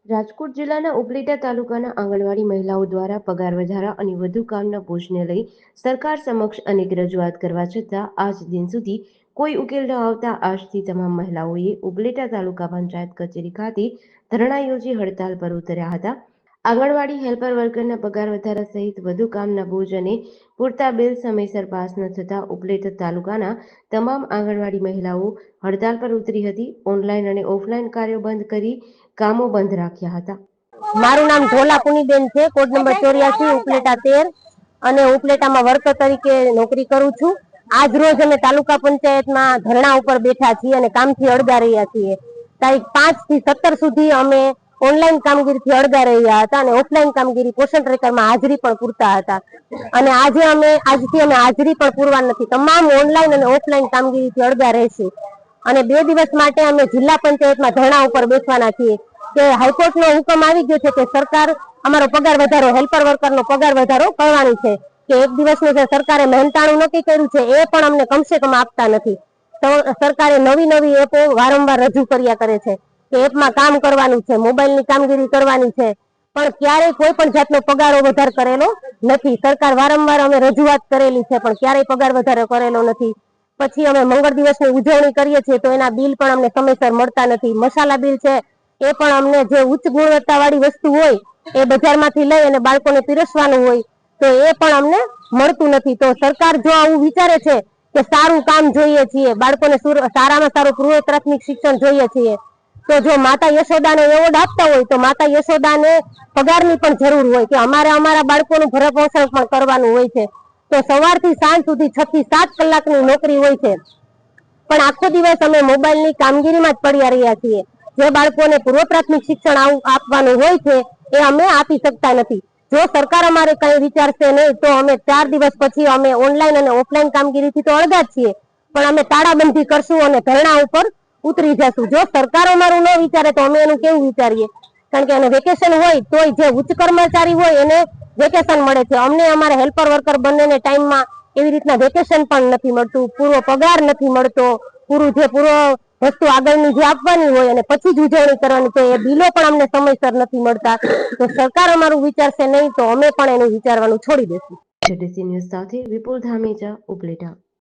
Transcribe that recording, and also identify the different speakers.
Speaker 1: રાજકોટ જિલ્લાના ઉપલેટા તાલુકાના આંગણવાડી મહિલાઓ દ્વારા પગાર વધારા અને વધુ કામના બોજને લઈ સરકાર સમક્ષ અનેક રજૂઆત કરવા છતાં આજ દિન સુધી કોઈ ઉકેલ ન આવતા આજથી તમામ મહિલાઓએ ઉપલેટા તાલુકા પંચાયત કચેરી ખાતે ધરણા યોજી હડતાલ પર ઉતર્યા હતા. આંગણવાડી હેલ્પર વર્કરના પગાર વધારા સહિત વધુ કામના બોજ અને પૂરતા બિલ સમયસર પાસ ન થતા ઉપલેટા તાલુકાના તમામ આંગણવાડી મહિલાઓ હડતાલ પર ઉતરી હતી. ઓનલાઈન અને ઓફલાઈન કાર્યો બંધ કરી કામો બંધ રાખ્યા હતા.
Speaker 2: મારું નામ ઢોલા પુનીબેન છે, કોડ નંબર 84 ઉપલેટા 13 અને ઉપલેટામાં વર્કર તરીકે નોકરી કરું છું. આજ રોજ અમે તાલુકા પંચાયતમાં ધરણા ઉપર બેઠા છીએ અને કામથી અળગા રહ્યા છીએ. તારીખ 5 થી 17 સુધી અમે ઓનલાઈન કામગીરીથી અળગા રહ્યા હતા અને ઓફલાઈન કામગીરી પોષણ ટ્રેકરમાં હાજરી પણ પૂરતા હતા. અને આજથી અમે હાજરી પણ પૂરવા નથી. તમામ ઓનલાઈન અને ઓફલાઈન કામગીરીથી અળગા રહેશું અને 2 દિવસ માટે અમે જિલ્લા પંચાયતમાં ધરણા ઉપર બેસવાના છીએ કે હાઈકોર્ટનો હુકમ આવી ગયો છે કે સરકાર અમારો પગાર વધારો, હેલ્પર વર્કરનો પગાર વધારો કરવાની છે કે એક દિવસનું જે સરકારે મહેનતાણું નક્કી કર્યું છે એ પણ અમને કમસે કમ આપતા નથી. તો સરકારે નવી એપો વારંવાર રજૂ કર્યા કરે છે કે એપમાં કામ કરવાનું છે, મોબાઈલની કામગીરી કરવાની છે, પણ ક્યારેય કોઈ પણ જાતનો પગારો વધાર કરેલો નથી. સરકાર વારંવાર અમે રજૂઆત કરેલી છે પણ ક્યારેય પગાર વધારો કરેલો નથી. પછી અમે મંગળ દિવસની ઉજવણી કરીએ છીએ તો એના બિલ પણ અમને સમયસર મળતા નથી. મસાલા બિલ છે એ પણ અમને જે ઉચ્ચ ગુણવત્તા વાળી વસ્તુ હોય એ બજારમાંથી લઈ અને બાળકોને પીરસવાનું હોય તો એ પણ અમને મળતું નથી. તો સરકાર જો આવું વિચારે છે કે સારું કામ જોઈએ છીએ, બાળકોને સારામાં સારું પૂર્વ પ્રાથમિક શિક્ષણ જોઈએ છીએ, તો જો માતા યશોદાને એવોર્ડ આપતા હોય તો માતા યશોદાને પગારની પણ જરૂર હોય કે અમારે અમારા બાળકોનું ભરણપોષણ પણ કરવાનું હોય છે. તો સવારથી સાંજ સુધી 6 થી 7 કલાકની નોકરી હોય છે પણ આખો દિવસ અમે મોબાઈલની કામગીરીમાં જ પડ્યા રહ્યા છીએ. જે બાળકોને પૂર્વ પ્રાથમિક શિક્ષણ આપવાનું હોય છે એ અમે આપી શકતા નથી. જો સરકાર અમારે કઈ વિચારશે નહીં તો અમે 4 દિવસ પછી અમે ઓનલાઈન અને ઓફલાઈન કામગીરીથી તો અળગા જ છીએ પણ અમે તાળાબંધી કરશું અને ધરણા ઉપર ઉતરી જશું. જો સરકાર અમારું ન વિચારે તો અમે એનું કેવું વિચારીએ? કારણ કે એને વેકેશન હોય તોય જે ઉચ્ચ કર્મચારી હોય એને વેકેશન મળે છે. અમને અમારા હેલ્પર વર્કર બંનેને ટાઈમમાં એવી રીતના વેકેશન પણ નથી મળતું, પૂરો પગાર નથી મળતો, પૂરો વસ્તુ આગળની જે આપવાની હોય અને પછી જ ઉજવણી કરવાની તો એ બિલો પણ અમને સમયસર નથી મળતા. તો સરકાર અમારું વિચારશે નહીં તો અમે પણ એનું વિચારવાનું છોડી દેશું.
Speaker 1: જેડીસી ન્યૂઝ સાથે વિપુલ ધામેજા, ઉપલેટા.